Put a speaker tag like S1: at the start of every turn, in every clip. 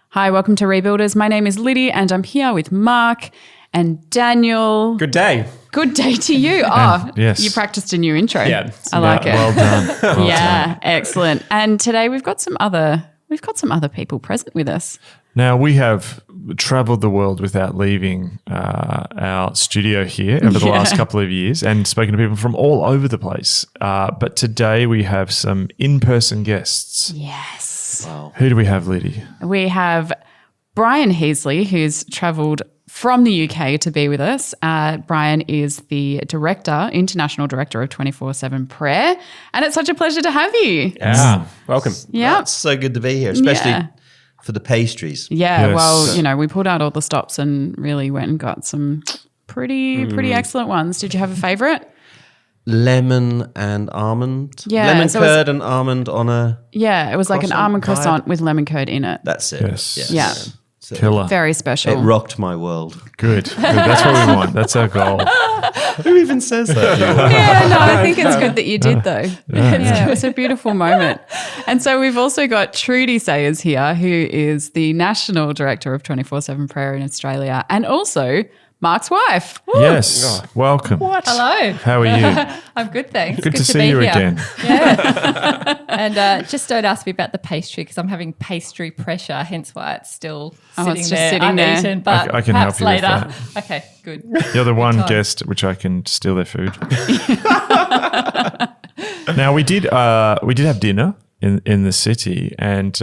S1: Hi, welcome to Rebuilders. My name is Liddy and I'm here with Mark and Daniel.
S2: Good day.
S1: Good day to you.
S3: Yes.
S1: You practiced a new intro.
S2: Yeah.
S1: I like it.
S3: Well done. Well done.
S1: Excellent. And today we've got some other people present with us.
S3: Now, we have travelled the world without leaving our studio here over the last couple of years and spoken to people from all over the place. But today we have some in-person guests.
S1: Yes.
S2: Wow.
S3: Who do we have, Liddy?
S1: We have Brian Heasley, who's travelled from the UK to be with us. Brian is the international director of 24/7 Prayer. And it's such a pleasure to have you.
S2: Yeah. Welcome.
S1: Yeah.
S4: It's so good to be here, especially for the pastries.
S1: Yeah,
S3: Yes.
S1: well, we pulled out all the stops and really went and got some pretty excellent ones. Did you have a favourite?
S4: Lemon and almond.
S1: Yeah,
S4: Lemon
S1: so it was-
S4: curd and almond on a...
S1: Yeah, it was like an
S4: Croissant
S1: almond
S4: vibe.
S1: croissant with lemon curd in it.
S4: That's it.
S3: Yes.
S1: Yeah.
S4: So
S3: Killer.
S1: Very special.
S4: it rocked my world.
S3: Good. That's what we want. That's our goal.
S4: Who even says that?
S1: Yeah, no, I think it's good that you did though. Yeah, it was a beautiful moment. And so we've also got Trudy Sayers here, who is the National Director of 24/7 Prayer in Australia and also Mark's wife.
S3: Yes. Welcome.
S5: Hello.
S3: How are you?
S5: I'm good, thanks.
S3: Good to see
S5: be
S3: you
S5: here.
S3: again.
S5: And just don't ask me about the pastry because I'm having pastry pressure, hence why it's still sitting
S1: it's just
S5: there
S1: sitting there.
S5: uneaten. But
S3: I can
S5: perhaps
S3: help you with
S5: later. Okay, good.
S3: You're the one
S5: time.
S3: guest which I can steal their food. Now we did have dinner in the city, and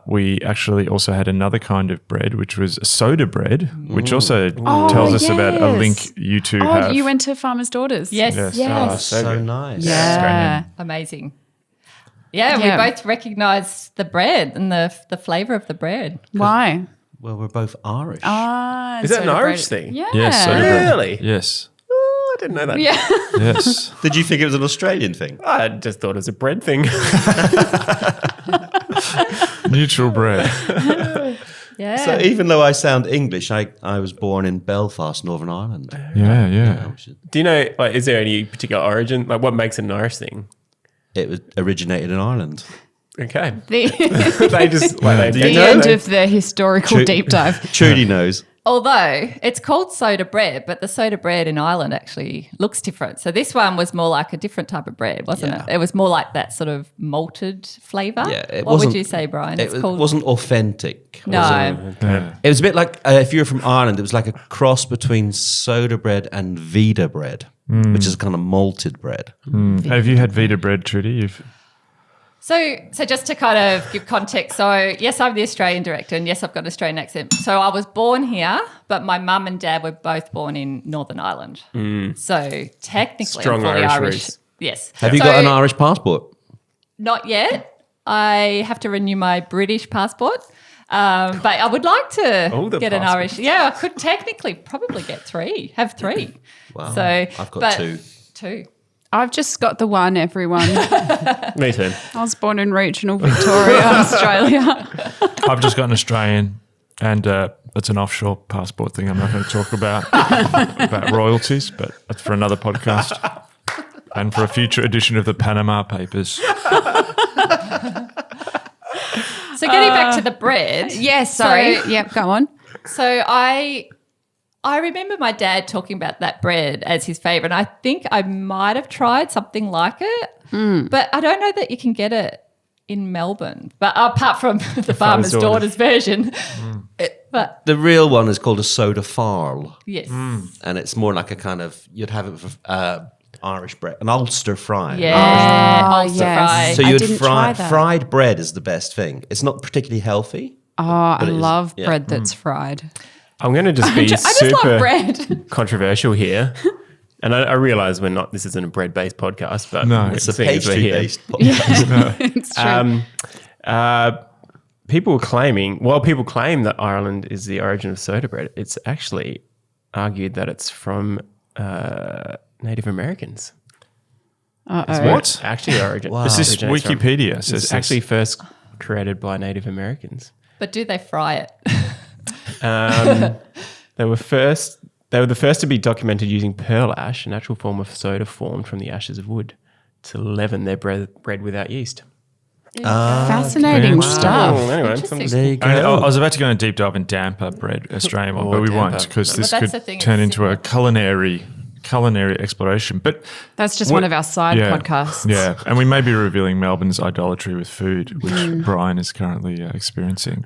S3: we actually also had another kind of bread, which was soda bread, which also tells us about a link you two have.
S1: Oh, you went to Farmer's Daughters.
S5: Yes.
S3: Yes.
S5: Yes.
S4: So nice.
S1: Yeah.
S5: Amazing. Yeah,
S1: Yeah.
S5: we both recognised the bread and the flavour of the bread.
S1: Why?
S4: Well, we're both Irish.
S2: Is that an
S1: soda
S2: Irish
S1: bread.
S2: thing?
S1: Yeah.
S3: Yes, soda bread.
S2: Really?
S3: Yes.
S2: Oh, I didn't know that.
S1: Yeah.
S3: Yes.
S4: Did you think it was an Australian thing?
S2: I just thought it was a bread thing.
S3: Neutral bread.
S5: Yeah.
S4: So even though I sound English, I was born in Belfast, Northern Ireland.
S3: Yeah.
S2: Do you know, is there any particular origin? Like, what makes it an Irish thing?
S4: It was originated in Ireland.
S2: Okay.
S1: The,
S2: They just, they
S1: the
S2: know
S1: end
S2: they-
S1: of the historical deep dive.
S4: Trudy knows.
S5: Although it's called soda bread, but the soda bread in Ireland actually looks different. So this one was more like a different type of bread, wasn't
S4: Yeah.
S5: it? It was more like that sort of malted flavour.
S4: Yeah, it
S5: what would
S4: wasn't-
S5: you say, Brian?
S4: It wasn't authentic.
S5: No.
S4: was it? It was a bit like, if you're from Ireland, it was like a cross between soda bread and Vita bread, which is a kind of malted bread.
S3: Have you had Vita bread, Trudy?
S5: So just to kind of give context, so yes, I'm the Australian director and yes, I've got an Australian accent. So I was born here, but my mum and dad were both born in Northern Ireland. So technically
S2: Strong
S5: I'm fully
S2: Irish
S5: Irish.
S2: roots.
S5: Yes.
S4: Have you
S5: So
S4: got an Irish passport?
S5: Not yet. I have to renew my British passport. But I would like to
S2: the
S5: get an
S2: passports.
S5: Irish. Yeah, I could technically probably have three.
S4: Wow.
S5: So
S4: I've got two.
S5: Two.
S1: I've just got the one, everyone.
S2: Me too.
S1: I was born in regional Victoria, Australia.
S3: I've just got an Australian, and it's an offshore passport thing. I'm not going to talk about royalties, but that's for another podcast and for a future edition of the Panama Papers.
S5: So getting back to the bread.
S1: Yes, sorry.
S5: So-
S1: Yep, go on.
S5: So I remember my dad talking about that bread as his favourite. And I think I might have tried something like it, but I don't know that you can get it in Melbourne. But apart from the Farmer's Daughters version. But
S4: The real one is called a soda farl,
S5: yes.
S4: and it's more like a kind of, you'd have it for Irish bread, an Ulster fry.
S5: Yeah.
S1: Oh,
S5: Ulster
S1: yes.
S5: fry.
S4: So
S1: I
S4: you'd
S1: didn't try that.
S4: fried bread is the best thing. It's not particularly healthy.
S1: Oh, I
S4: But it is-
S1: love
S4: yeah.
S1: bread that's fried.
S2: I'm going to just be
S1: I just love
S2: super
S1: bread.
S2: controversial here. And I realise this isn't a bread-based podcast, but
S3: No.
S4: It's a
S2: seeing as we're here.
S4: pastry-based podcast.
S1: It's true.
S2: People claim that Ireland is the origin of soda bread. It's actually argued that it's from Native Americans.
S3: What?
S2: Actually, origin.
S4: Wow.
S3: Is this
S2: originates from.
S3: Wikipedia?
S2: It's
S3: Says
S2: actually first created by Native Americans.
S5: But do they fry it?
S2: They were the first to be documented using pearl ash, a natural form of soda formed from the ashes of wood, to leaven their bread without yeast.
S1: Fascinating
S3: Wow.
S1: stuff.
S2: Oh, anyway,
S5: Interesting.
S4: There you go.
S3: I mean, I was about to go on a deep dive in damper bread, Australian one, but we
S2: damper.
S3: won't because
S5: But
S3: this
S5: that's
S3: could
S5: the thing,
S3: turn
S5: it's
S3: into a culinary exploration. But
S1: That's just one of our side podcasts.
S3: Yeah, and we may be revealing Melbourne's idolatry with food, which Brian is currently experiencing.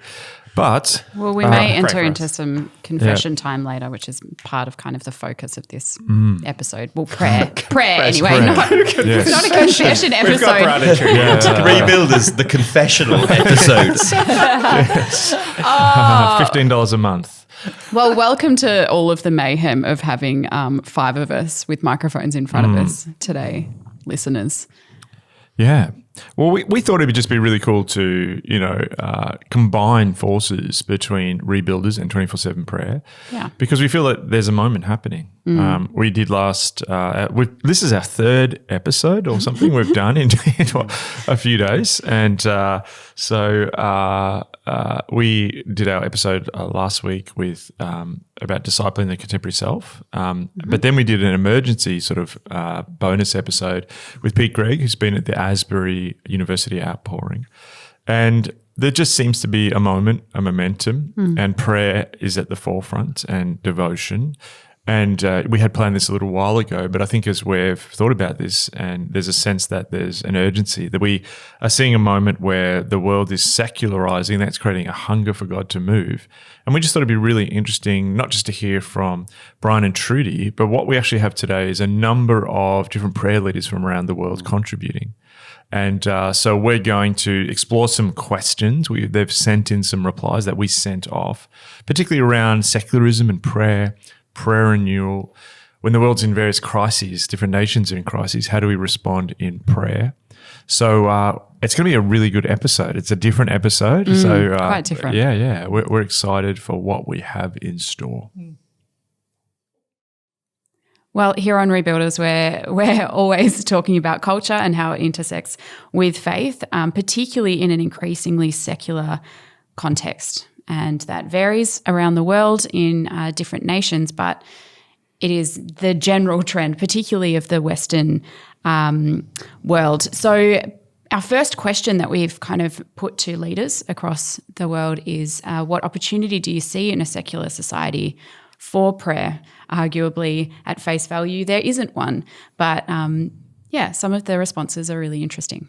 S3: But
S1: Well, we may enter
S2: for
S1: into
S2: us.
S1: some confession time later, which is part of kind of the focus of this episode. Well, prayer anyway,
S3: prayer.
S1: not,
S3: Yes.
S1: not a confession
S2: We've got Brad
S1: episode.
S2: and Trudy.
S4: Rebuilders, the confessional episodes.
S3: $15 a month.
S1: Well, welcome to all of the mayhem of having 5 of us with microphones in front of us today, listeners.
S3: Yeah. Well, we thought it would just be really cool to, combine forces between Rebuilders and 24/7 Prayer.
S1: Yeah.
S3: Because we feel that there's a moment happening. We did last, this is our 3rd episode or something we've done in a few days. And we did our episode last week with about discipling the contemporary self. But then we did an emergency sort of bonus episode with Pete Gregg, who's been at the Asbury University Outpouring. And there just seems to be a moment, a momentum, and prayer is at the forefront and devotion. And we had planned this a little while ago, but I think as we've thought about this, and there's a sense that there's an urgency, that we are seeing a moment where the world is secularizing, that's creating a hunger for God to move. And we just thought it'd be really interesting, not just to hear from Brian and Trudy, but what we actually have today is a number of different prayer leaders from around the world contributing. And so we're going to explore some questions. They've sent in some replies that we sent off, particularly around secularism and prayer renewal. When the world's in various crises, different nations are in crises, how do we respond in prayer? So it's going to be a really good episode. It's a different episode.
S1: Quite different.
S3: Yeah. We're excited for what we have in store.
S1: Well, here on Rebuilders, we're always talking about culture and how it intersects with faith, particularly in an increasingly secular context. And that varies around the world in different nations, but it is the general trend, particularly of the Western world. So our first question that we've kind of put to leaders across the world is, what opportunity do you see in a secular society for prayer? Arguably, at face value, there isn't one. But some of the responses are really interesting.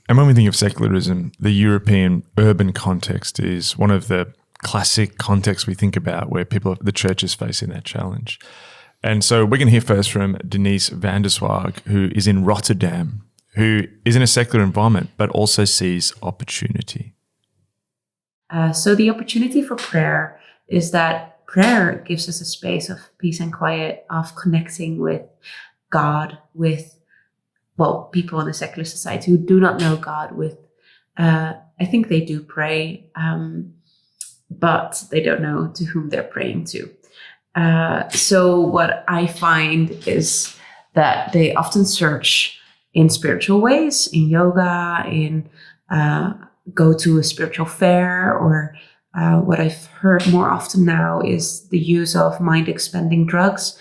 S3: And when we think of secularism, the European urban context is one of the classic contexts we think about where the church is facing that challenge. And so we're going to hear first from Denise van der Swag, who is in Rotterdam, who is in a secular environment, but also sees opportunity.
S6: So the opportunity for prayer is that prayer gives us a space of peace and quiet, of connecting with God, with people in a secular society who do not know God. I think they do pray, but they don't know to whom they're praying to. So what I find is that they often search in spiritual ways, in yoga, in go to a spiritual fair, or what I've heard more often now is the use of mind-expanding drugs.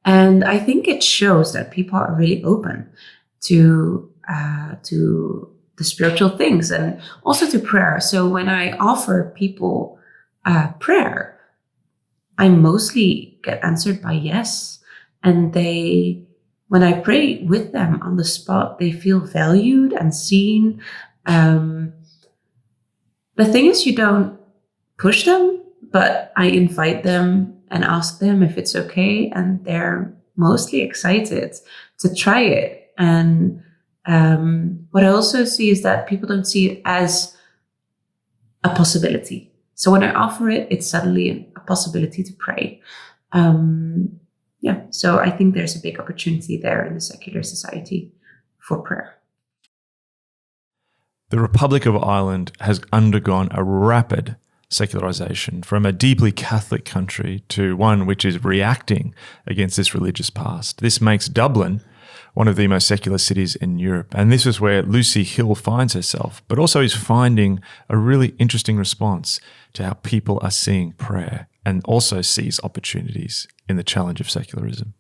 S6: And I think it shows that people are really open to the spiritual things and also to prayer. So when I offer people prayer, I mostly get answered by yes. And when I pray with them on the spot, they feel valued and seen. The thing is, you don't push them, but I invite them and ask them if it's okay, and they're mostly excited to try it. And what I also see is that people don't see it as a possibility. So when I offer it, it's suddenly a possibility to pray. So I think there's a big opportunity there in the secular society for prayer.
S3: The Republic of Ireland has undergone a rapid secularization from a deeply Catholic country to one which is reacting against this religious past. This makes Dublin one of the most secular cities in Europe. And this is where Lucy Hill finds herself, but also is finding a really interesting response to how people are seeing prayer, and also sees opportunities in the challenge of secularism.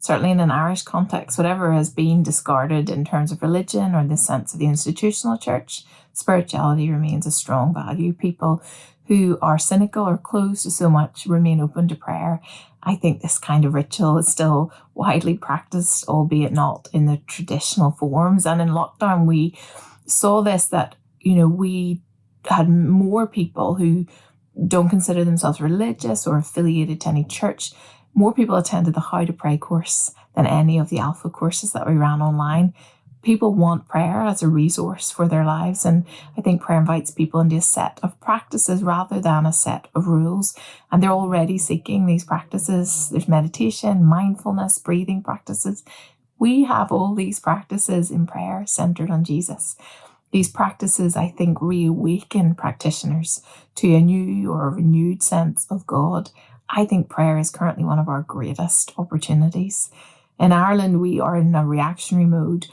S7: certainly in an Irish context, whatever has been discarded in terms of religion or the sense of the institutional church, spirituality remains a strong value. People who are cynical or closed to so much remain open to prayer. I think this kind of ritual is still widely practiced, albeit not in the traditional forms. And in lockdown, we saw this, that, we had more people who don't consider themselves religious or affiliated to any church. More people attended the How to Pray course than any of the Alpha courses that we ran online. People want prayer as a resource for their lives, and I think prayer invites people into a set of practices rather than a set of rules, and they're already seeking these practices. There's meditation, mindfulness, breathing practices. We have all these practices in prayer centered on Jesus. These practices, I think, reawaken practitioners to a new or a renewed sense of God. I think prayer is currently one of our greatest opportunities. In Ireland, we are in a reactionary mode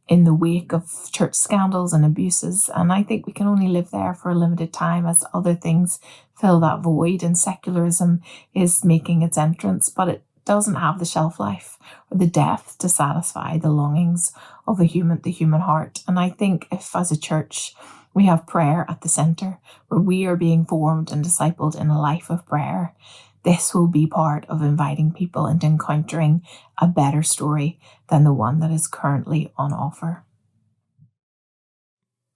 S7: in the wake of church scandals and abuses, and I think we can only live there for a limited time as other things fill that void, and secularism is making its entrance, but it doesn't have the shelf life or the depth to satisfy the longings of the human heart. And I think if, as a church, we have prayer at the centre, where we are being formed and discipled in a life of prayer, this will be part of inviting people into encountering a better story than the one that is currently on offer.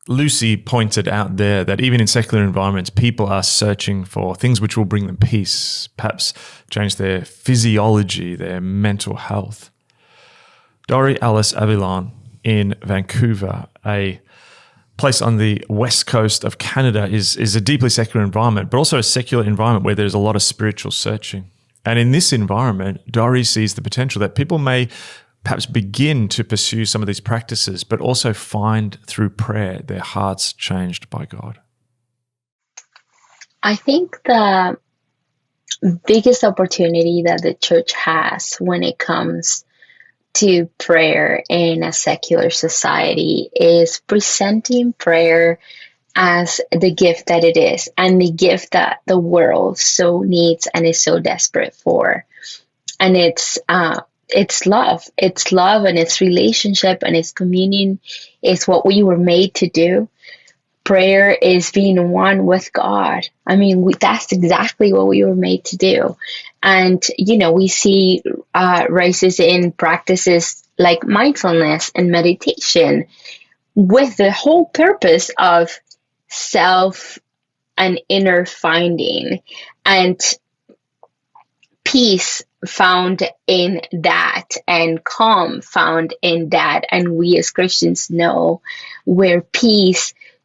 S3: Lucy pointed out there that even in secular environments, people are searching for things which will bring them peace, perhaps change their physiology, their mental health. Dori Alice Avilon in Vancouver, a place on the west coast of Canada, is a deeply secular environment, but also a secular environment where there's a lot of spiritual searching. And in this environment, Dori sees the potential that people may perhaps begin to pursue some of these practices, but also find through prayer their hearts changed by God.
S8: I think the biggest opportunity that the church has when it comes to prayer in a secular society is presenting prayer as the gift that it is, and the gift that the world so needs and is so desperate for. And it's love. It's love, and it's relationship, and it's communion. It's what we were made to do. Prayer is being one with God. I mean, that's exactly what we were made to do. And, we see rises in practices like mindfulness and meditation with the whole purpose of self and inner finding and peace found in that, and calm found in that. And we as Christians know where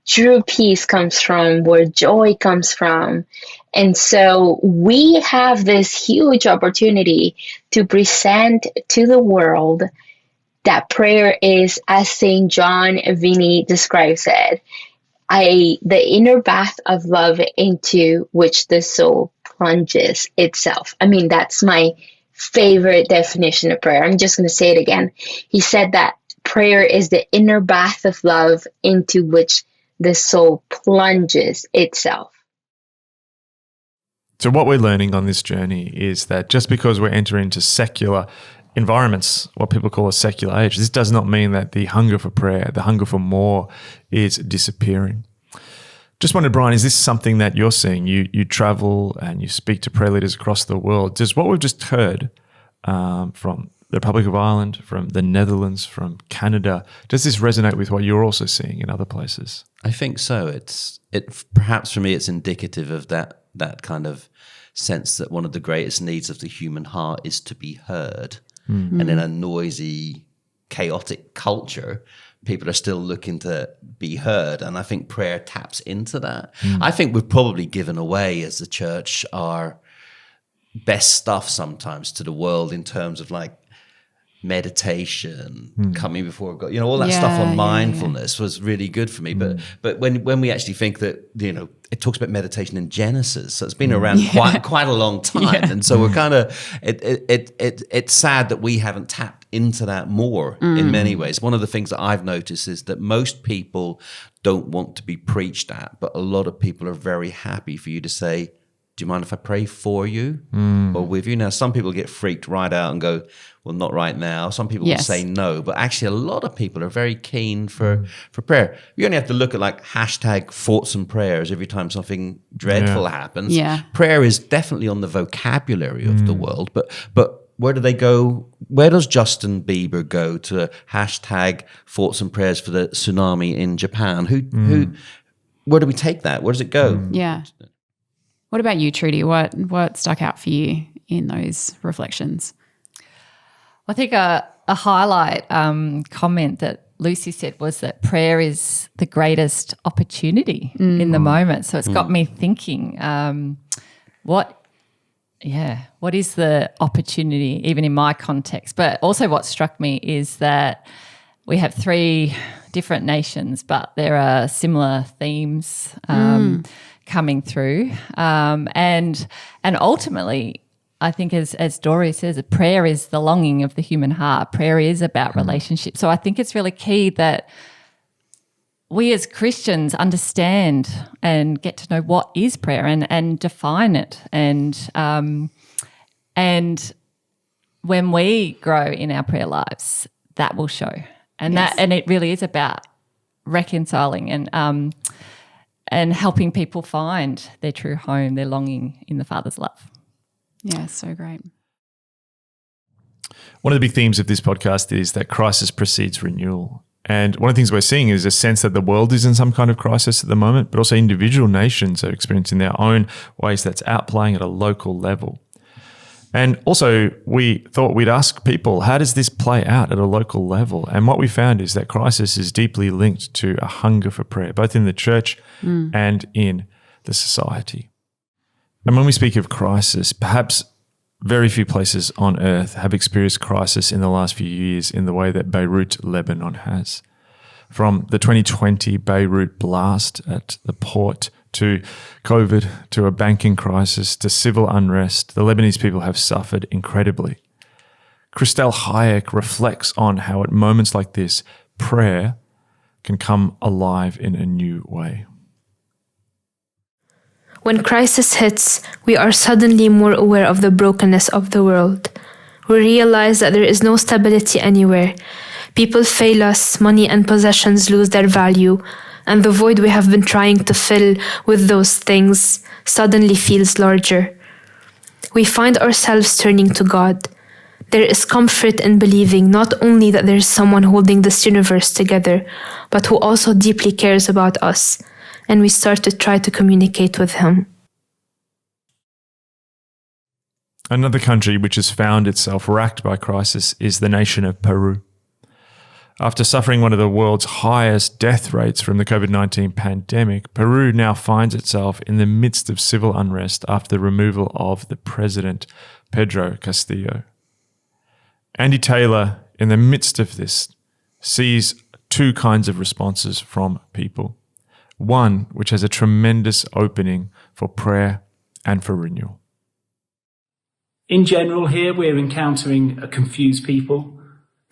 S8: true peace comes from, where joy comes from. And so we have this huge opportunity to present to the world that prayer is, as St. John Vianney describes it, the inner bath of love into which the soul plunges itself. I mean, that's my favorite definition of prayer. I'm just going to say it again. He said that prayer is the inner bath of love into which the soul plunges itself.
S3: So what we're learning on this journey is that just because we're entering into secular environments, what people call a secular age, this does not mean that the hunger for prayer, the hunger for more, is disappearing. Just wondered, Brian, is this something that you're seeing? You travel and you speak to prayer leaders across the world. Does what we've just heard from the Republic of Ireland, from the Netherlands, from Canada, does this resonate with what you're also seeing in other places?
S4: I think so. It perhaps for me, it's indicative of that kind of sense that one of the greatest needs of the human heart is to be heard. Mm. And in a noisy, chaotic culture, people are still looking to be heard. And I think prayer taps into that. Mm. I think we've probably given away as the church our best stuff sometimes to the world in terms of like meditation, coming before God, all that stuff on mindfulness was really good for me. But when we actually think that, it talks about meditation in Genesis, so it's been around quite a long time. And so we're kind of, it's sad that we haven't tapped into that more in many ways. One of the things that I've noticed is that most people don't want to be preached at, but a lot of people are very happy for you to say, do you mind if I pray for you or with you? Now, some people get freaked right out and go, well, not right now. Some people will say no, but actually a lot of people are very keen for prayer. You only have to look at like hashtag thoughts and prayers every time something dreadful happens.
S1: Yeah.
S4: Prayer is definitely on the vocabulary of the world, but where do they go? Where does Justin Bieber go to hashtag thoughts and prayers for the tsunami in Japan? Where do we take that? Where does it go?
S1: Yeah. What about you, Trudy? What stuck out for you in those reflections?
S5: I think a highlight comment that Lucy said was that prayer is the greatest opportunity in the moment. So it's got me thinking, what is the opportunity, even in my context? But also what struck me is that we have 3 different nations, but there are similar themes coming through. And ultimately, I think as Dory says, prayer is the longing of the human heart. Prayer is about relationship. So I think it's really key that we as Christians understand and get to know what is prayer and define it. And when we grow in our prayer lives, that will show. And it really is about reconciling and helping people find their true home, their longing in the Father's love.
S1: Yeah, so great.
S3: One of the big themes of this podcast is that crisis precedes renewal. And one of the things we're seeing is a sense that the world is in some kind of crisis at the moment, but also individual nations are experiencing their own ways that's outplaying at a local level. And also, we thought we'd ask people, how does this play out at a local level? And what we found is that crisis is deeply linked to a hunger for prayer, both in the church and in the society. And when we speak of crisis, perhaps very few places on earth have experienced crisis in the last few years in the way that Beirut, Lebanon has. From the 2020 Beirut blast at the port to COVID, to a banking crisis, to civil unrest, the Lebanese people have suffered incredibly. Christelle Hayek reflects on how at moments like this, prayer can come alive in a new way.
S9: When crisis hits, we are suddenly more aware of the brokenness of the world. We realize that there is no stability anywhere. People fail us, money and possessions lose their value, and the void we have been trying to fill with those things suddenly feels larger. We find ourselves turning to God. There is comfort in believing not only that there is someone holding this universe together, but who also deeply cares about us, and we start to try to communicate with him.
S3: Another country which has found itself racked by crisis is the nation of Peru. After suffering one of the world's highest death rates from the COVID-19 pandemic, Peru now finds itself in the midst of civil unrest after the removal of the president, Pedro Castillo. Andy Taylor, in the midst of this, sees 2 kinds of responses from people. One which has a tremendous opening for prayer and for renewal.
S10: In general, here we're encountering a confused people.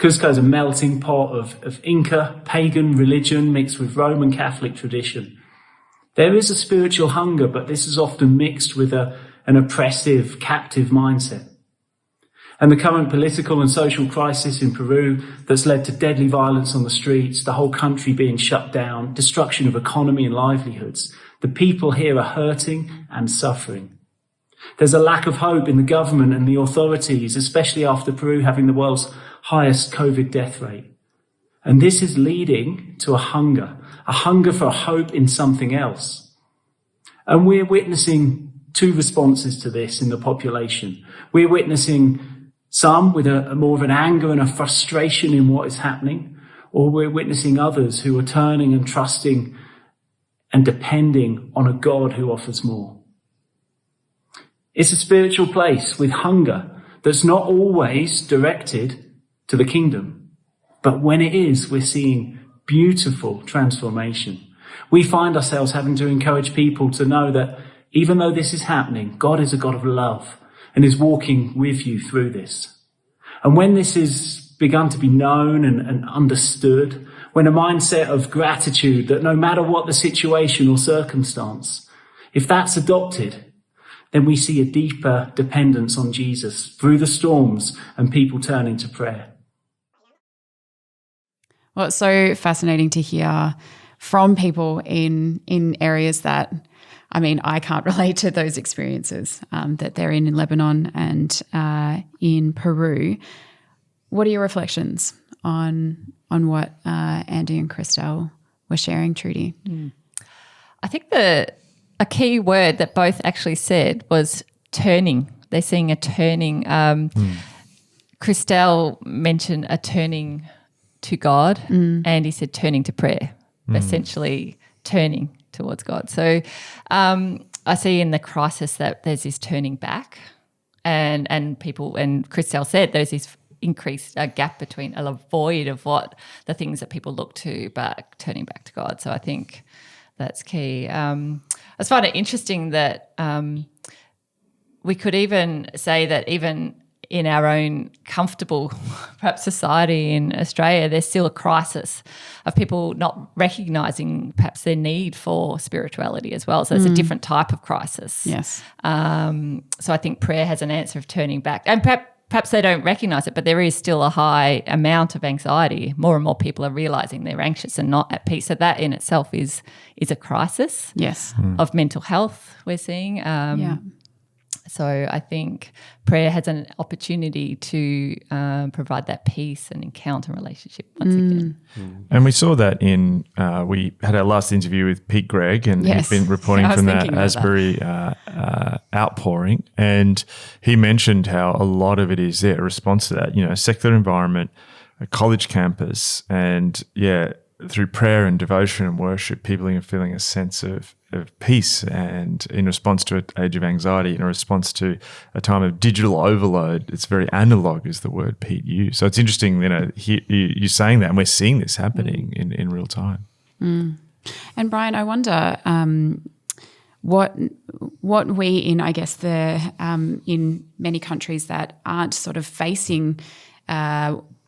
S10: Cusco is a melting pot of Inca, pagan religion mixed with Roman Catholic tradition. There is a spiritual hunger, but this is often mixed with an oppressive, captive mindset. And the current political and social crisis in Peru that's led to deadly violence on the streets, the whole country being shut down, destruction of economy and livelihoods. The people here are hurting and suffering. There's a lack of hope in the government and the authorities, especially after Peru having the world's highest COVID death rate. And this is leading to a hunger for hope in something else. And we're witnessing 2 responses to this in the population. We're witnessing some with a more of an anger and a frustration in what is happening, or we're witnessing others who are turning and trusting and depending on a God who offers more. It's a spiritual place with hunger that's not always directed to the kingdom, but when it is, we're seeing beautiful transformation. We find ourselves having to encourage people to know that even though this is happening, God is a God of love and is walking with you through this. And when this is begun to be known and understood, when a mindset of gratitude that no matter what the situation or circumstance, if that's adopted, then we see a deeper dependence on Jesus through the storms and people turning to prayer.
S1: Well, it's so fascinating to hear from people in areas that, I mean, I can't relate to those experiences that they're in Lebanon and in Peru. What are your reflections on what Andy and Christelle were sharing, Trudy?
S5: I think a key word that both actually said was turning. They're seeing a turning. Christelle mentioned a turning to God, and he said turning to prayer, essentially turning towards God. So I see in the crisis that there's this turning back, and people, and Christelle said there's this increased gap between a void of what the things that people look to, but turning back to God. So I think that's key. I just find it interesting that we could even say that even in our own comfortable, perhaps, society in Australia, there's still a crisis of people not recognising perhaps their need for spirituality as well. So it's a different type of crisis.
S1: Yes.
S5: So I think prayer has an answer of turning back. And perhaps they don't recognise it, but there is still a high amount of anxiety. More and more people are realising they're anxious and not at peace. So that in itself is a crisis.
S1: Yes.
S5: Of mental health we're seeing. So I think prayer has an opportunity to provide that peace and encounter relationship once again.
S3: And we saw that in, we had our last interview with Pete Gregg, and
S1: Yes.
S3: he'd been reporting from that Asbury outpouring. And he mentioned how a lot of it is a response to that, a secular environment, a college campus, and through prayer and devotion and worship, people are feeling a sense of peace, and in response to an age of anxiety, in a response to a time of digital overload, it's very analog, is the word Pete used. So it's interesting, you saying that, and we're seeing this happening in real time.
S1: And Brian, I wonder what we in, I guess, in many countries that aren't sort of facing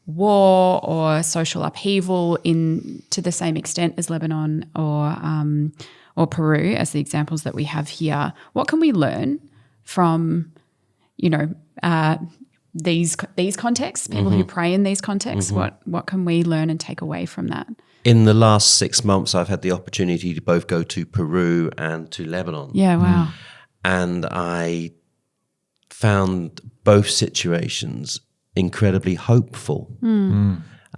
S1: war or social upheaval to the same extent as Lebanon or Peru, as the examples that we have here, what can we learn from, these contexts, people who pray in these contexts? What can we learn and take away from that?
S4: In the last 6 months, I've had the opportunity to both go to Peru and to Lebanon.
S1: Yeah, wow.
S4: And I found both situations incredibly hopeful.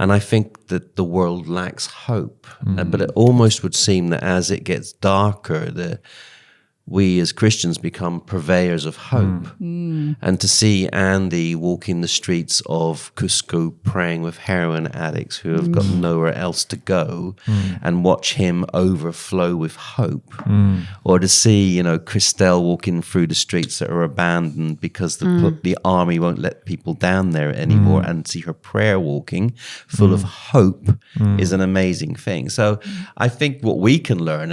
S4: And I think that the world lacks hope. But it almost would seem that as it gets darker, we as Christians become purveyors of hope. And to see Andy walking the streets of Cusco praying with heroin addicts who have got nowhere else to go, and watch him overflow with hope. Or to see, Christelle walking through the streets that are abandoned because the army won't let people down there anymore, and see her prayer walking full of hope is an amazing thing. So I think what we can learn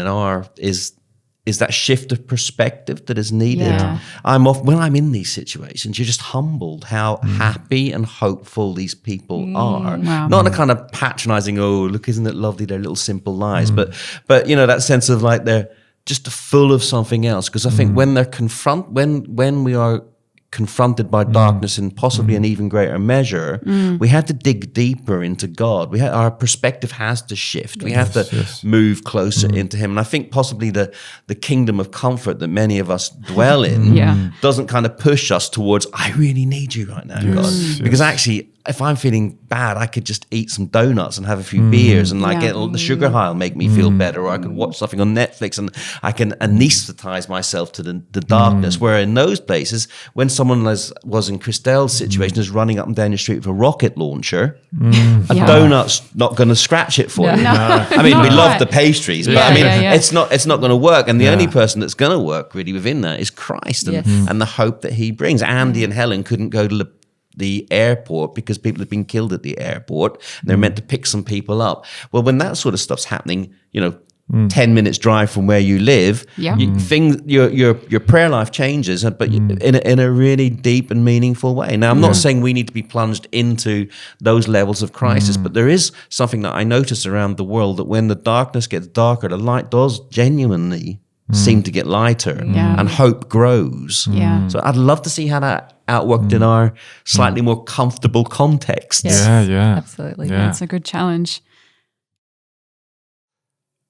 S4: is that shift of perspective that is needed.
S1: Yeah.
S4: When I'm in these situations, you're just humbled how happy and hopeful these people are.
S1: Wow.
S4: Not in a kind of patronizing, oh, look, isn't it lovely, their little simple lives, but that sense of like they're just full of something else. Because I think when we are confronted by darkness in possibly an even greater measure, we had to dig deeper into God. Our perspective has to shift. We have to move closer into Him. And I think possibly the kingdom of comfort that many of us dwell in doesn't kind of push us towards, I really need you right now, God. Because actually, if I'm feeling bad, I could just eat some donuts and have a few beers, and get the sugar high will make me feel better. Or I could watch something on Netflix and I can anesthetize myself to the darkness. Where in those places, when someone was in Christelle's situation, is running up and down your street with a rocket launcher, a donut's not going to scratch it for you.
S1: No.
S4: I mean, we love the pastries, but it's not going to work. And the only person that's going to work really within that is Christ and the hope that He brings. Andy and Helen couldn't go to the airport because people had been killed at the airport, and they're meant to pick some people up. Well, when that sort of stuff's happening, 10 minutes drive from where you live, your prayer life changes, but in a really deep and meaningful way. Now, I'm not saying we need to be plunged into those levels of crisis, but there is something that I notice around the world, that when the darkness gets darker, the light does genuinely seem to get lighter and hope grows.
S1: Yeah.
S4: So I'd love to see how that outworked in our slightly more comfortable contexts.
S3: Yeah.
S5: Absolutely.
S3: Yeah.
S1: That's a good challenge.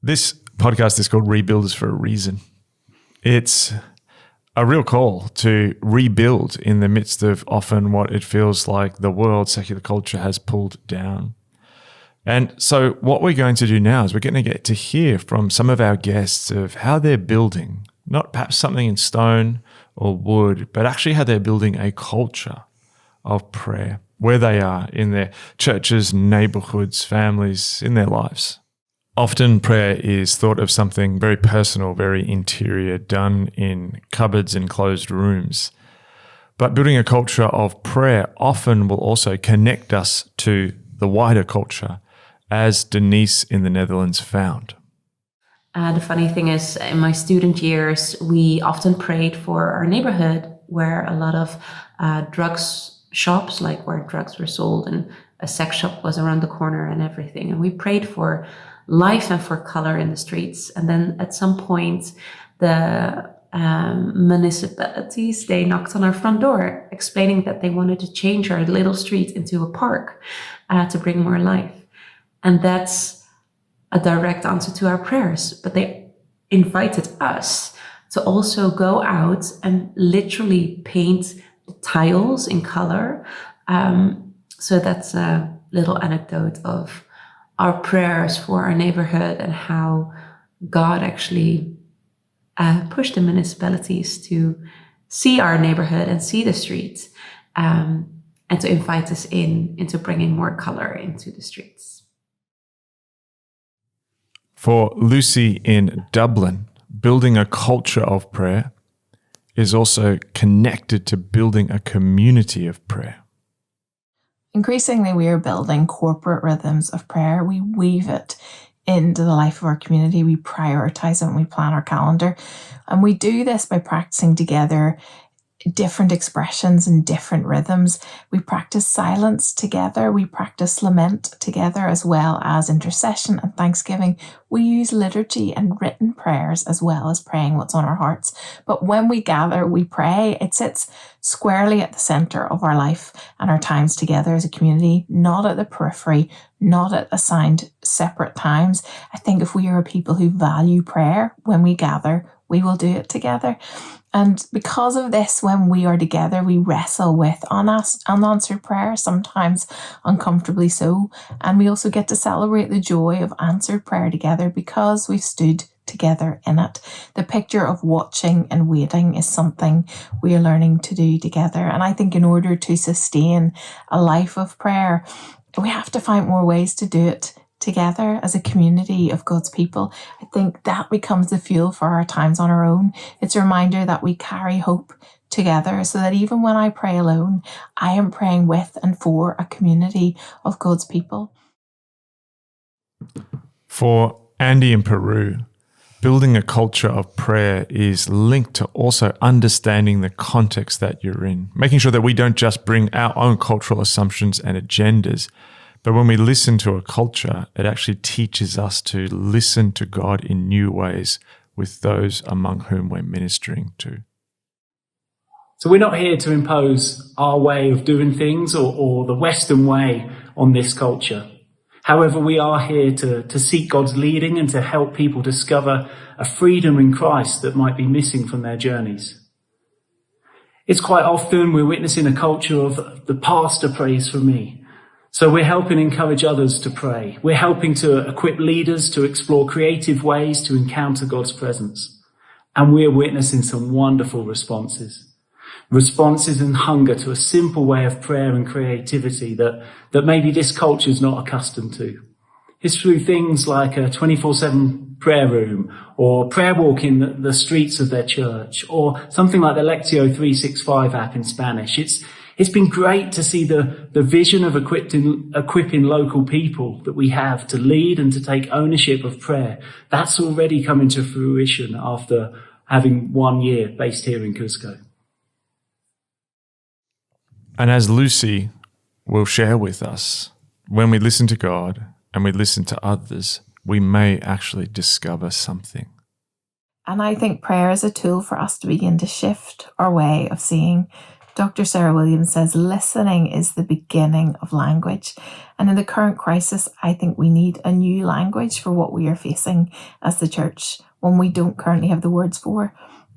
S3: This podcast is called Rebuilders for a reason. It's a real call to rebuild in the midst of often what it feels like the world, secular culture has pulled down. And so what we're going to do now is we're going to get to hear from some of our guests of how they're building, not perhaps something in stone or wood, but actually how they're building a culture of prayer, where they are in their churches, neighborhoods, families, in their lives. Often prayer is thought of something very personal, very interior, done in cupboards and closed rooms. But building a culture of prayer often will also connect us to the wider culture, as Denise in the Netherlands found.
S6: The funny thing is, in my student years, we often prayed for our neighborhood, where a lot of drugs shops, like where drugs were sold, and a sex shop was around the corner and everything. And we prayed for life and for color in the streets. And then at some point, the municipalities, they knocked on our front door, explaining that they wanted to change our little street into a park to bring more life. And that's a direct answer to our prayers. But they invited us to also go out and literally paint the tiles in color. So that's a little anecdote of our prayers for our neighborhood and how God actually pushed the municipalities to see our neighborhood and see the streets, and to invite us into bringing more color into the streets.
S3: For Lucy in Dublin, building a culture of prayer is also connected to building a community of prayer.
S7: Increasingly, we are building corporate rhythms of prayer. We weave it into the life of our community. We prioritize it and we plan our calendar. And we do this by practicing together different expressions and different rhythms. We practice silence together. We practice lament together, as well as intercession and thanksgiving. We use liturgy and written prayers as well as praying what's on our hearts. But when we gather, we pray. It sits squarely at the center of our life and our times together as a community, not at the periphery, not at assigned separate times. I think if we are a people who value prayer, when we gather, we will do it together. And because of this, when we are together, we wrestle with unanswered prayer, sometimes uncomfortably so. And we also get to celebrate the joy of answered prayer together because we've stood together in it. The picture of watching and waiting is something we are learning to do together. And I think in order to sustain a life of prayer, we have to find more ways to do it together as a community of God's people. I think that becomes the fuel for our times on our own. It's a reminder that we carry hope together, so that even when I pray alone, I am praying with and for a community of God's people.
S3: For Andy in Peru, building a culture of prayer is linked to also understanding the context that you're in, making sure that we don't just bring our own cultural assumptions and agendas, but when we listen to a culture, it actually teaches us to listen to God in new ways with those among whom we're ministering to.
S10: So we're not here to impose our way of doing things or the Western way on this culture. However, we are here to seek God's leading and to help people discover a freedom in Christ that might be missing from their journeys. It's quite often we're witnessing a culture of the pastor prays for me. So we're helping encourage others to pray. We're helping to equip leaders to explore creative ways to encounter God's presence. And we're witnessing some wonderful responses. Responses and hunger to a simple way of prayer and creativity that maybe this culture is not accustomed to. It's through things like a 24/7 prayer room, or prayer walk in the streets of their church, or something like the Lectio 365 app in Spanish. It's been great to see the vision of equipping local people that we have to lead and to take ownership of prayer. That's already coming to fruition after having 1 year based here in Cusco.
S3: And as Lucy will share with us, when we listen to God and we listen to others, we may actually discover something.
S7: And I think prayer is a tool for us to begin to shift our way of seeing. Dr. Sarah Williams says listening is the beginning of language. And in the current crisis, I think we need a new language for what we are facing as the church, one we don't currently have the words for.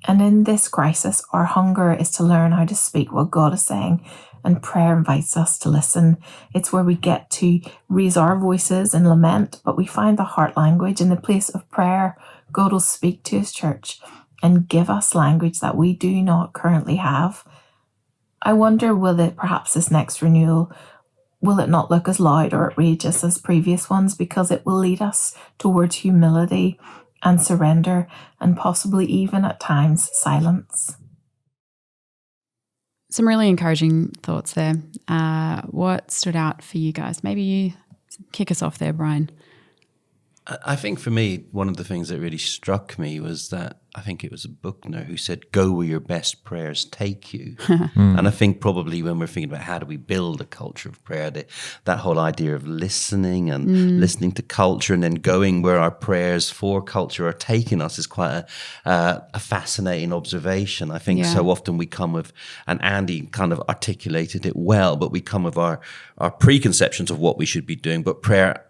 S7: And in this crisis, our hunger is to learn how to speak what God is saying, and prayer invites us to listen. It's where we get to raise our voices and lament, but we find the heart language in the place of prayer. God will speak to his church and give us language that we do not currently have. I wonder, will it perhaps this next renewal, will it not look as loud or outrageous as previous ones, because it will lead us towards humility and surrender, and possibly even at times silence.
S1: Some really encouraging thoughts there. What stood out for you guys? Maybe you kick us off there, Brian.
S4: I think for me, one of the things that really struck me was that I think it was a Buchner who said, "Go where your best prayers take you." And I think probably when we're thinking about how do we build a culture of prayer, that whole idea of listening and listening to culture and then going where our prayers for culture are taking us is quite a fascinating observation. I think so often we come with, and Andy kind of articulated it well, but we come with our preconceptions of what we should be doing, but prayer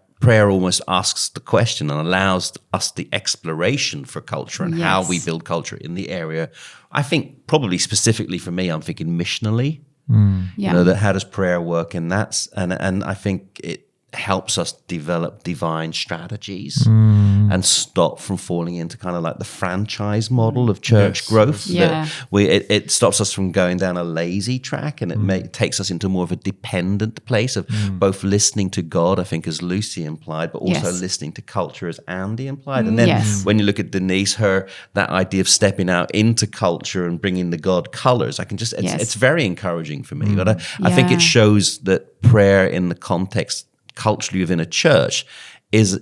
S4: almost asks the question and allows us the exploration for culture and how we build culture in the area. I think probably specifically for me, I'm thinking missionally. You know, that how does prayer work in that? And I think it helps us develop divine strategies and stop from falling into kind of like the franchise model of church growth. That it stops us from going down a lazy track, and it takes us into more of a dependent place of both listening to God, I think, as Lucy implied, but also listening to culture, as Andy implied. And then when you look at Denise, that idea of stepping out into culture and bringing the God colors, it's very encouraging for me. But I think it shows that prayer in the context culturally within a church is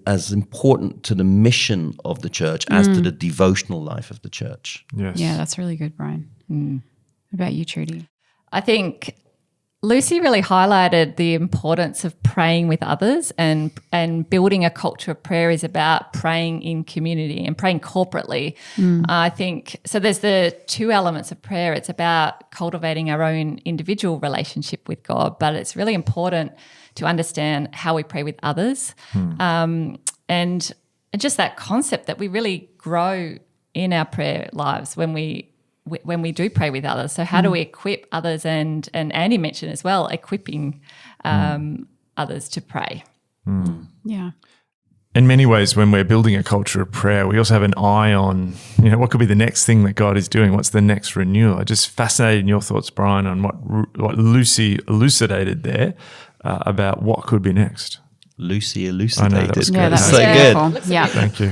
S4: as important to the mission of the church as to the devotional life of the church.
S3: Yes.
S1: Yeah, that's really good, Brian. What about you, Trudy?
S5: I think Lucy really highlighted the importance of praying with others, and building a culture of prayer is about praying in community and praying corporately. I think, so there's the two elements of prayer. It's about cultivating our own individual relationship with God, but it's really important to understand how we pray with others, and just that concept that we really grow in our prayer lives when we do pray with others. So how do we equip others, and Andy mentioned as well, equipping others to pray.
S1: Yeah.
S3: In many ways, when we're building a culture of prayer, we also have an eye on, what could be the next thing that God is doing? What's the next renewal? I'm just fascinated in your thoughts, Brian, on what Lucy elucidated there about what could be next.
S4: Lucy elucidated.
S3: I know, that was good.
S1: Yeah, that's
S4: so
S1: good. Yeah.
S3: Thank you.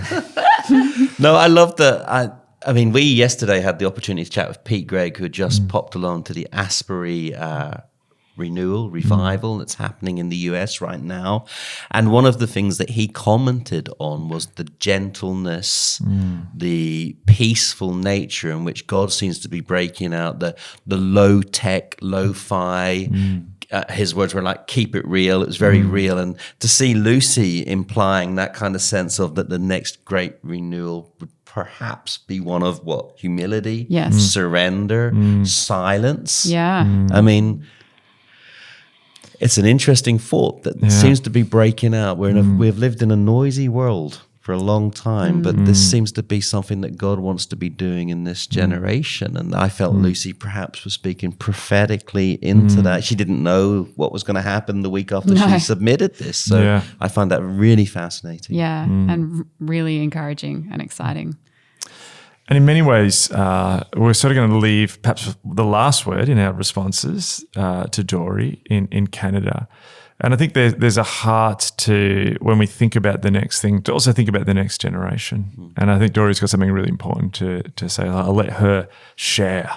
S4: No, I love that. I mean, we yesterday had the opportunity to chat with Pete Gregg, who had just popped along to the Asbury revival that's happening in the US right now. And one of the things that he commented on was the gentleness, the peaceful nature in which God seems to be breaking out the low-tech, lo-fi. His words were like, keep it real. It was very real. And to see Lucy implying that kind of sense of that the next great renewal would perhaps be one of humility, surrender, silence.
S1: Yeah.
S4: I mean, it's an interesting thought that seems to be breaking out. We've lived in a noisy world for a long time, but this seems to be something that God wants to be doing in this generation. And I felt Lucy perhaps was speaking prophetically into that. She didn't know what was going to happen the week after she submitted this. So I find that really fascinating.
S1: Yeah, and really encouraging and exciting.
S3: And in many ways, we're sort of going to leave perhaps the last word in our responses to Dory in Canada. And I think there's a heart to, when we think about the next thing, to also think about the next generation. And I think Dory's got something really important to say. I'll let her share.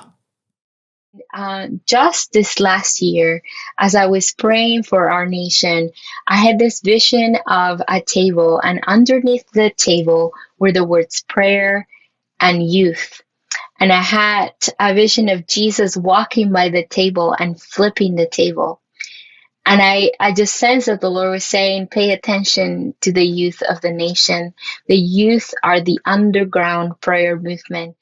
S8: Just this last year, as I was praying for our nation, I had this vision of a table, and underneath the table were the words prayer and youth. And I had a vision of Jesus walking by the table and flipping the table. And I just sense that the Lord was saying, pay attention to the youth of the nation. The youth are the underground prayer movement.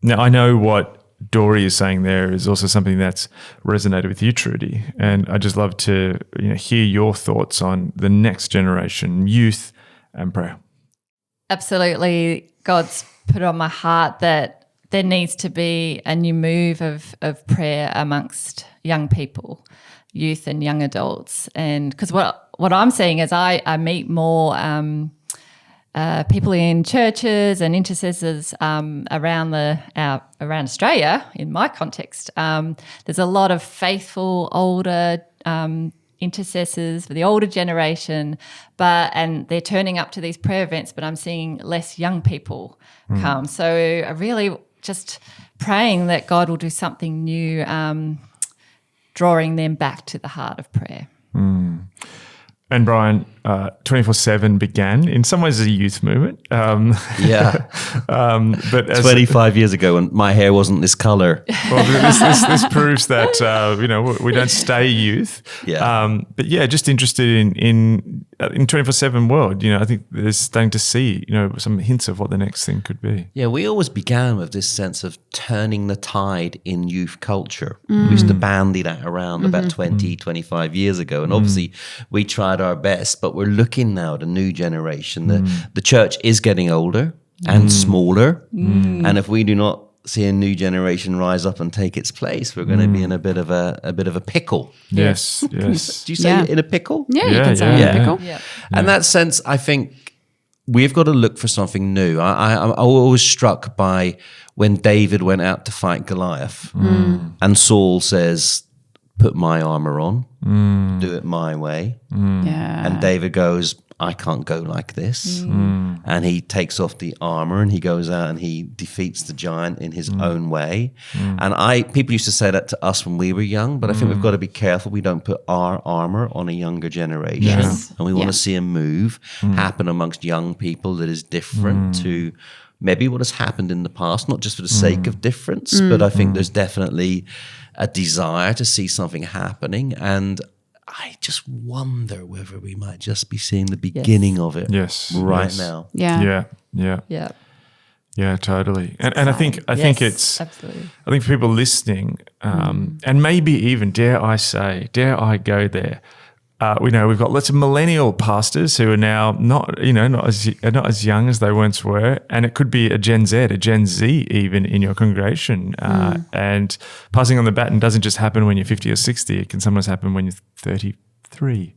S3: Now, I know what Dory is saying there is also something that's resonated with you, Trudy. And I'd just love to hear your thoughts on the next generation, youth and prayer.
S5: Absolutely. God's put on my heart that there needs to be a new move of prayer amongst young people, youth and young adults. And because what I'm seeing is I meet more people in churches and intercessors around Australia. In my context, there's a lot of faithful older intercessors for the older generation, and they're turning up to these prayer events. But I'm seeing less young people come. So I really just praying that God will do something new, drawing them back to the heart of prayer.
S3: And Brian, 24/7 began in some ways as a youth movement.
S4: Yeah.
S3: But as
S4: 25 years ago when my hair wasn't this color.
S3: Well, this proves that we don't stay youth.
S4: Yeah.
S3: But yeah, just interested in 24/7 world. I think there's starting to see some hints of what the next thing could be.
S4: Yeah, we always began with this sense of turning the tide in youth culture. We used to bandy that around about 20, 25 years ago. And obviously we tried our best, but we're looking now at a new generation. The church is getting older and smaller. And if we do not see a new generation rise up and take its place, we're going to be in a bit of a pickle.
S3: Yes.
S4: Do you say in a pickle?
S1: Yeah, you can say in a pickle.
S5: Yeah.
S4: And that sense, I think we've got to look for something new. I'm always struck by when David went out to fight Goliath and Saul says, put my armor on, do it my way.
S1: Yeah.
S4: And David goes, I can't go like this. And he takes off the armor and he goes out and he defeats the giant in his own way. And people used to say that to us when we were young, but I think we've got to be careful we don't put our armor on a younger generation.
S1: Yes.
S4: And we want to see a move happen amongst young people that is different to maybe what has happened in the past, not just for the sake of difference, but I think there's definitely a desire to see something happening. And I just wonder whether we might just be seeing the beginning of it right now.
S1: Yeah.
S3: Yeah, totally. And I think it's
S5: absolutely.
S3: I think for people listening, and maybe even dare I go there. We've got lots of millennial pastors who are now not as young as they once were, and it could be a Gen Z even in your congregation. And passing on the baton doesn't just happen when you're 50 or 60; it can sometimes happen when you're 33.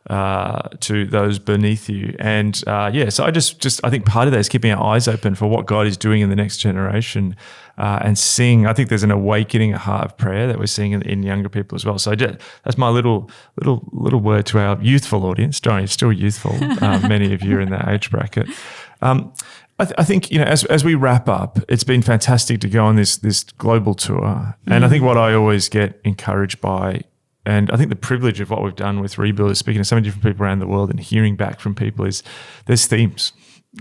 S3: To those beneath you, and so I think part of that is keeping our eyes open for what God is doing in the next generation, and seeing. I think there's an awakening, a heart of prayer that we're seeing in younger people as well. So that's my little word to our youthful audience. Johnny, you're still youthful. Many of you are in that age bracket. I think as we wrap up, it's been fantastic to go on this global tour, and I think what I always get encouraged by. And I think the privilege of what we've done with Rebuild is speaking to so many different people around the world and hearing back from people is there's themes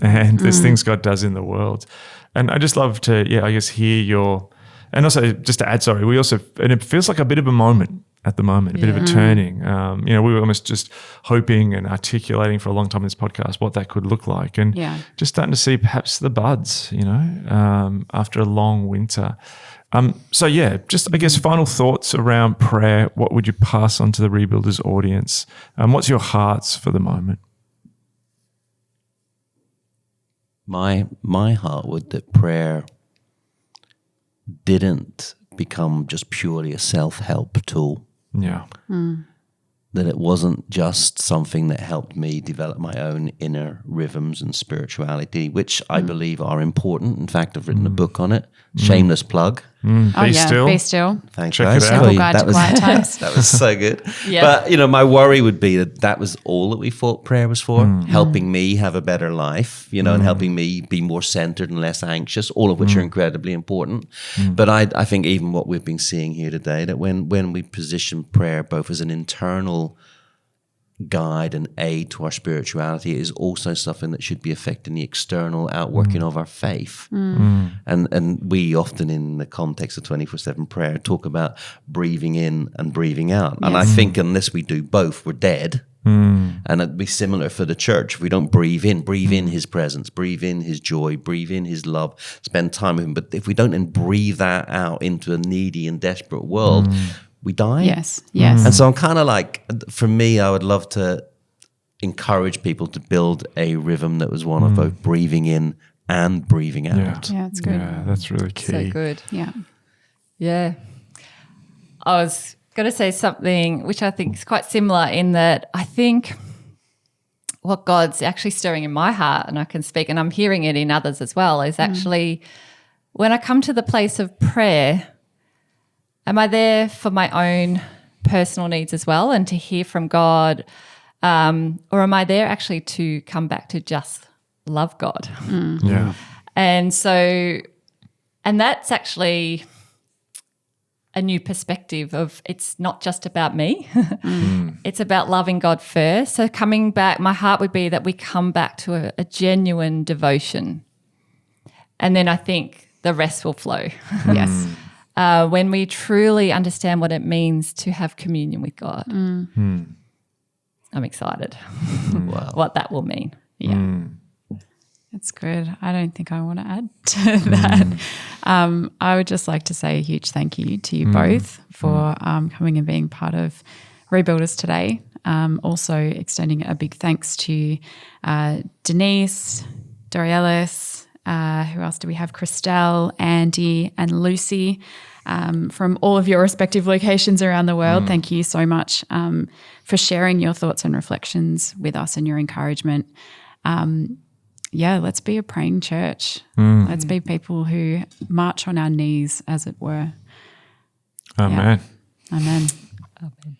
S3: and there's things God does in the world. And I just love to, hear your, and also just to add, and it feels like a bit of a moment at the moment, a bit of a turning. We were almost just hoping and articulating for a long time in this podcast what that could look like. And just starting to see perhaps the buds, after a long winter. Just I guess final thoughts around prayer. What would you pass on to the Rebuilders audience? What's your hearts for the moment?
S4: My heart would that prayer didn't become just purely a self-help tool.
S3: Yeah.
S4: That it wasn't just something that helped me develop my own inner rhythms and spirituality, which I believe are important. In fact, I've written a book on it. Shameless plug.
S3: Be still.
S4: Thanks,
S3: Check
S4: guys.
S3: it out.
S1: Simple Guide to Quiet Times.
S4: That was so good.
S5: Yeah.
S4: But, my worry would be that was all that we thought prayer was for, helping me have a better life, and helping me be more centered and less anxious, all of which are incredibly important. But I think even what we've been seeing here today, that when we position prayer both as an internal guide and aid to our spirituality. It is also something that should be affecting the external outworking of our faith. And we often, in the context of 24/7 prayer, talk about breathing in and breathing out. And I think unless we do both, we're dead. And it'd be similar for the church. If we don't breathe in his presence, breathe in his joy, breathe in his love, spend time with him. But if we don't then breathe that out into a needy and desperate world, we die.
S1: Yes, yes.
S4: And so I'm kind of like, for me, I would love to encourage people to build a rhythm that was one of both breathing in and breathing out.
S1: Yeah, it's good.
S3: Yeah, that's really key.
S5: So good.
S1: Yeah.
S5: Yeah. I was going to say something which I think is quite similar in that I think what God's actually stirring in my heart, and I can speak, and I'm hearing it in others as well, is actually when I come to the place of prayer, am I there for my own personal needs as well and to hear from God, or am I there actually to come back to just love God?
S3: Yeah.
S5: And so, and that's actually a new perspective of it's not just about me. It's about loving God first. So coming back, my heart would be that we come back to a genuine devotion. And then I think the rest will flow.
S1: Yes.
S5: When we truly understand what it means to have communion with God. I'm excited what that will mean.
S1: Yeah. That's good. I don't think I want to add to that. I would just like to say a huge thank you to you both for coming and being part of Rebuilders today. Also extending a big thanks to Denise, Dorielis, who else do we have? Christelle, Andy, and Lucy from all of your respective locations around the world. Thank you so much for sharing your thoughts and reflections with us and your encouragement. Let's be a praying church. Let's be people who march on our knees, as it were.
S3: Amen.
S1: Yeah. Amen.
S5: Amen.